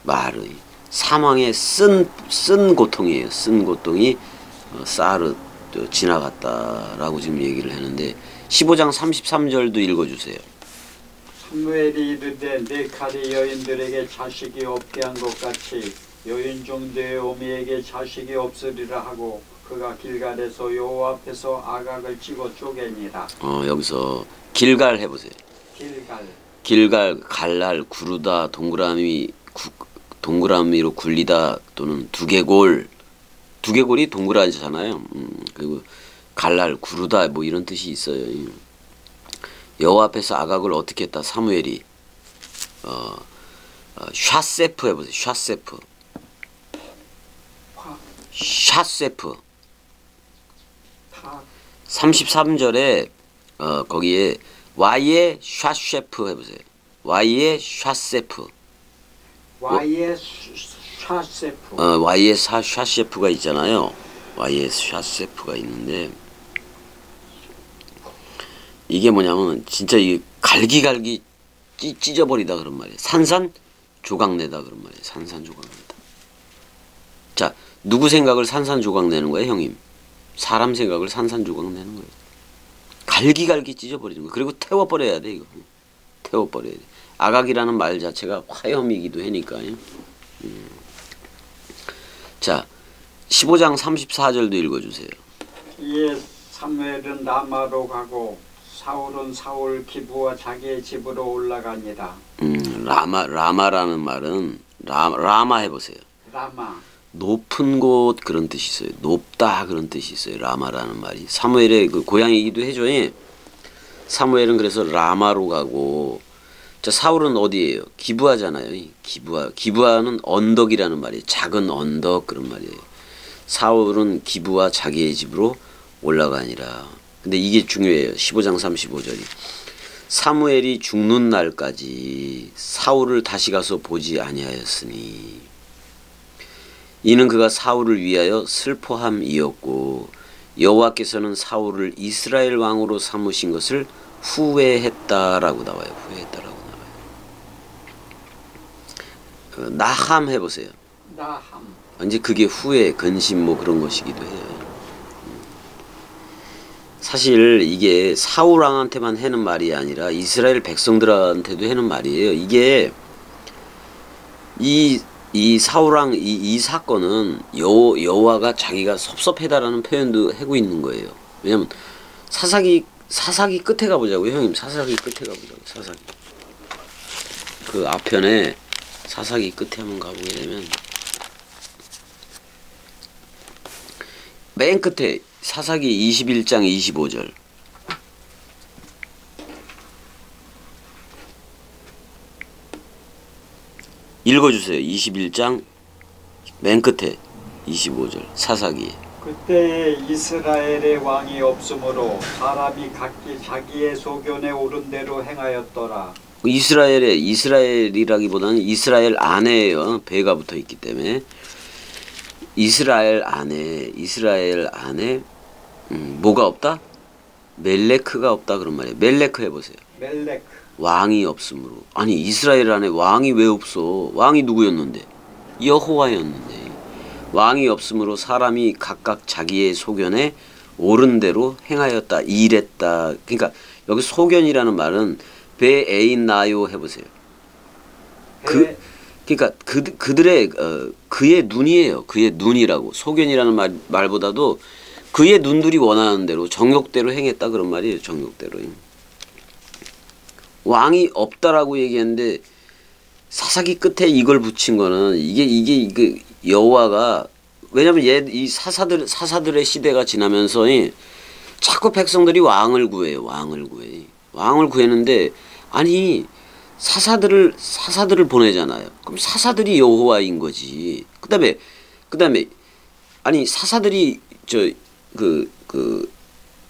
마르. 사망의 쓴 고통이에요. 쓴 고통이 사르 지나갔다라고 지금 얘기를 하는데 15장 33절도 읽어주세요. 사무엘이 이르되 네 칼이 여인들에게 자식이 없게 한 것 같이 여인 중 느오미에게 자식이 없으리라 하고 그가 길갈에서 여호와 앞에서 아각을 찍어 쪼개니라. 여기서 길갈 해보세요. 길갈, 갈날, 구르다, 동그라미로 굴리다 또는 두개골이 동그라지잖아요. 그리고 갈날, 구르다 뭐 이런 뜻이 있어요. 여호와 앞에서 아각을 어떻게 했다? 사무엘이 샤세프 해보세요. 샤세프 33절에 거기에 Y의 샤셰프 해보세요. Y의 샤세프. Y의 샤세프. Y의 샤셰프가 있잖아요. Y의 샤세프가 있는데 이게 뭐냐면 진짜 이 갈기갈기 찢어버리다 그런 말이에요. 산산조각내다 그런 말이에요. 산산조각내다. 자, 누구 생각을 산산조각내는 거예요, 형님? 사람 생각을 산산조각내는 거예요. 갈기갈기 찢어버리는 거예요. 그리고 태워버려야 돼, 이거. 태워버려야 돼. 아각이라는 말 자체가 화염이기도 하니까요. 자, 15장 34절도 읽어주세요. 이에 사무엘은 라마로 가고 사울은 사울 기부와 자기의 집으로 올라가니라. 라마라는 말은 라마 해보세요. 라마. 높은 곳 그런 뜻이 있어요. 높다 그런 뜻이 있어요. 라마라는 말이 사무엘의 그 고향이기도 해죠. 사무엘은 그래서 라마로 가고, 자 사울은 어디예요? 기부하잖아요. 기부하는 언덕이라는 말이에요. 작은 언덕 그런 말이에요. 사울은 기부와 자기의 집으로 올라가니라. 근데 이게 중요해요. 15장 35절이 사무엘이 죽는 날까지 사울을 다시 가서 보지 아니하였으니 이는 그가 사울을 위하여 슬퍼함이었고 여호와께서는 사울을 이스라엘 왕으로 삼으신 것을 후회했다라고 나와요. 후회했다라고 나와요. 나함 해보세요. 나함. 이제 그게 후회, 근심 뭐 그런 것이기도 해요. 사실 이게 사울 왕한테만 하는 말이 아니라 이스라엘 백성들한테도 하는 말이에요. 이게 이 사울왕 이 사건은 여호와가 자기가 섭섭해다라는 표현도 하고 있는 거예요. 왜냐면 사사기 끝에 가보자고요, 형님. 사사기 끝에 가보자고. 사사기 그 앞편에 사사기 끝에 한번 가보게 되면 맨 끝에 사사기 21장 25절 읽어주세요. 21장 맨 끝에 25절 사사기. 그때에 이스라엘의 왕이 없으므로 사람이 각기 자기의 소견에 오른 대로 행하였더라. 이스라엘이라기보다는 이스라엘 안에요. 배가 붙어 있기 때문에 이스라엘 안에 뭐가 없다? 멜레크가 없다 그런 말이에요. 멜레크 해보세요. 멜렉. 왕이 없으므로. 아니 이스라엘 안에 왕이 왜 없어? 왕이 누구였는데? 여호와였는데. 왕이 없으므로 사람이 각각 자기의 소견에 옳은 대로 행하였다. 일했다. 그러니까 여기 소견이라는 말은 베에인 나요 해보세요. 그러니까 그들의 그의 눈이에요. 그의 눈이라고. 소견이라는 말보다도 그의 눈들이 원하는 대로 정욕대로 행했다 그런 말이에요. 정욕대로. 왕이 없다라고 얘기했는데 사사기 끝에 이걸 붙인 거는 이게 여호와가, 왜냐면 이 사사들의 시대가 지나면서 자꾸 백성들이 왕을 구해요. 왕을 구했는데 아니 사사들을 보내잖아요. 그럼 사사들이 여호와인 거지. 그다음에 아니 사사들이 그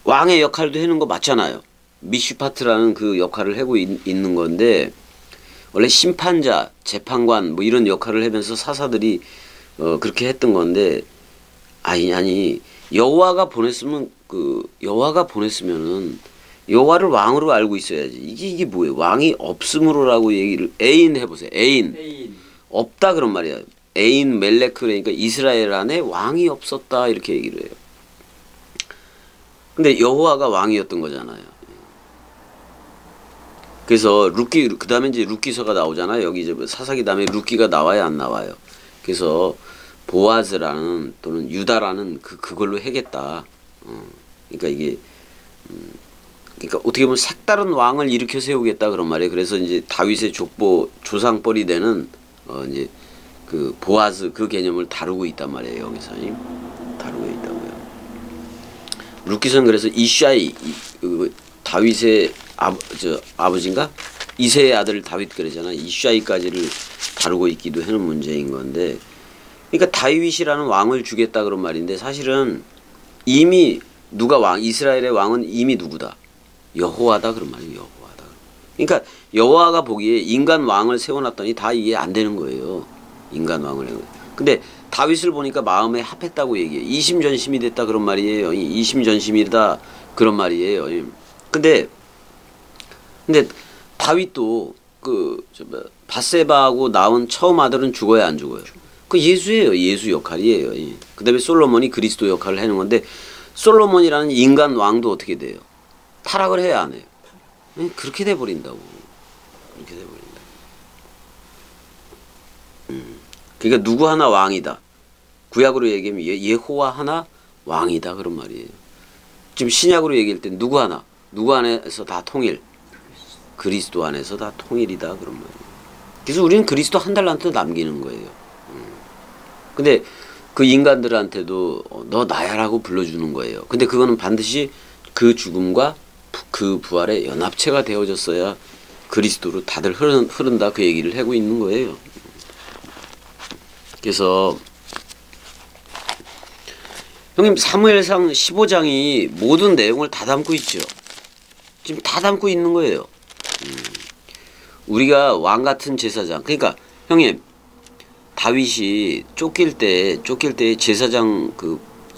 왕의 역할도 하는 거 맞잖아요. 미슈파트라는 그 역할을 하고 있는 건데 원래 심판자, 재판관 뭐 이런 역할을 하면서 사사들이 그렇게 했던 건데 아니 여호와가 보냈으면은 여호와를 왕으로 알고 있어야지. 이게 뭐예요? 왕이 없음으로라고 얘기를 애인 해보세요. 애인 없다 그런 말이야. 에인 멜레크 그러니까 이스라엘 안에 왕이 없었다 이렇게 얘기를 해요. 근데 여호와가 왕이었던 거잖아요. 그래서 룻기 그다음에 이제 룻기서가 나오잖아요. 여기 이제 사사기 다음에 룻기가 나와요, 안 나와요? 그래서 보아즈라는 또는 유다라는 그걸로 해겠다. 그러니까 이게 그러니까 어떻게 보면 색다른 왕을 일으켜 세우겠다 그런 말이에요. 그래서 이제 다윗의 족보 조상뻘이 되는 이제 그 보아즈 그 개념을 다루고 있단 말이에요. 여기서 다루고 있다고요. 룻기서는 그래서 이샤이 다윗의 아버지인가? 이세의 아들 다윗 그러잖아. 이샤이까지를 다루고 있기도 하는 문제인 건데, 그러니까 다윗이라는 왕을 주겠다 그런 말인데 사실은 이미 누가 왕 이스라엘의 왕은 이미 누구다? 여호와다 그런 말이에요. 여호와다. 그러니까 여호와가 보기에 인간 왕을 세워놨더니 다 이게 안 되는 거예요. 인간 왕을. 근데 다윗을 보니까 마음에 합했다고 얘기해. 이심전심이 됐다 그런 말이에요. 이심전심이다 그런 말이에요. 근데 다윗도 바세바하고 낳은 처음 아들은 죽어요, 안 죽어요? 그 예수예요. 예수 역할이에요. 그다음에 솔로몬이 그리스도 역할을 하는 건데 솔로몬이라는 인간 왕도 어떻게 돼요? 타락을 해야 안 해요. 그렇게 돼 버린다고. 그렇게 돼 버린다. 그러니까 누구 하나 왕이다. 구약으로 얘기하면 예호와 하나 왕이다 그런 말이에요. 지금 신약으로 얘기할 때 누구 하나, 누구 안에서 다 통일, 그리스도 안에서 다 통일이다 그런 말이에요. 그래서 우리는 그리스도 한 달란트 남기는 거예요. 근데 그 인간들한테도 너 나야라고 불러주는 거예요. 근데 그거는 반드시 그 죽음과 그 부활의 연합체가 되어졌어야 그리스도로 다들 흐른다 그 얘기를 하고 있는 거예요. 그래서 형님 사무엘상 15장이 모든 내용을 다 담고 있죠. 지금 다 담고 있는 거예요. 우리가 왕 같은 제사장. 그러니까 형님 다윗이 쫓길 때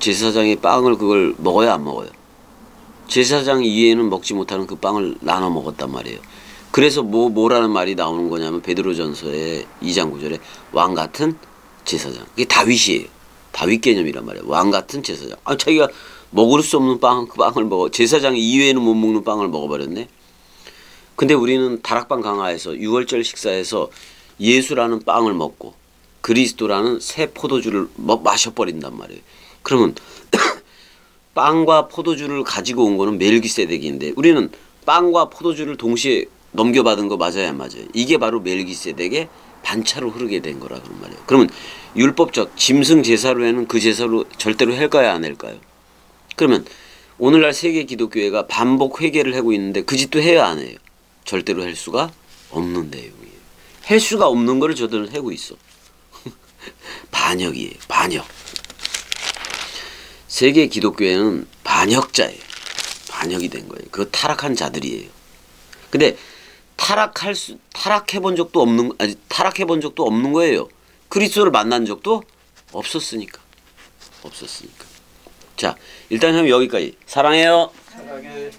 제사장의 빵을 그걸 먹어야 안 먹어요. 제사장 이외에는 먹지 못하는 그 빵을 나눠 먹었단 말이에요. 그래서 뭐라는 말이 나오는 거냐면 베드로전서의 2장 9절에 왕 같은 제사장. 그게 다윗이에요. 다윗 개념이란 말이에요. 왕 같은 제사장. 자기가 먹을 수 없는 그 빵을 먹어. 제사장 이외에는 못 먹는 빵을 먹어버렸네. 근데 우리는 다락방 강화에서 6월절 식사에서 예수라는 빵을 먹고 그리스도라는 새 포도주를 마셔버린단 말이에요. 그러면 빵과 포도주를 가지고 온 거는 멜기세덱인데 우리는 빵과 포도주를 동시에 넘겨받은 거 맞아요, 안 맞아요? 이게 바로 멜기세덱의 반차로 흐르게 된 거라 그런 말이에요. 그러면 율법적 짐승 제사로 해는 그 제사로 절대로 할까요, 안 할까요? 그러면 오늘날 세계 기독교회가 반복 회개를 하고 있는데 그 짓도 해야 안 해요? 절대로 할 수가 없는 내용이에요. 할 수가 없는 거를 저들은 하고 있어. 반역이에요. 반역. 세계 기독교회는 반역자예요. 반역이 된 거예요. 그 타락한 자들이에요. 근데 타락해 본 적도 없는 거예요. 그리스도를 만난 적도 없었으니까. 자, 일단 형 여기까지. 사랑해요. 사랑해.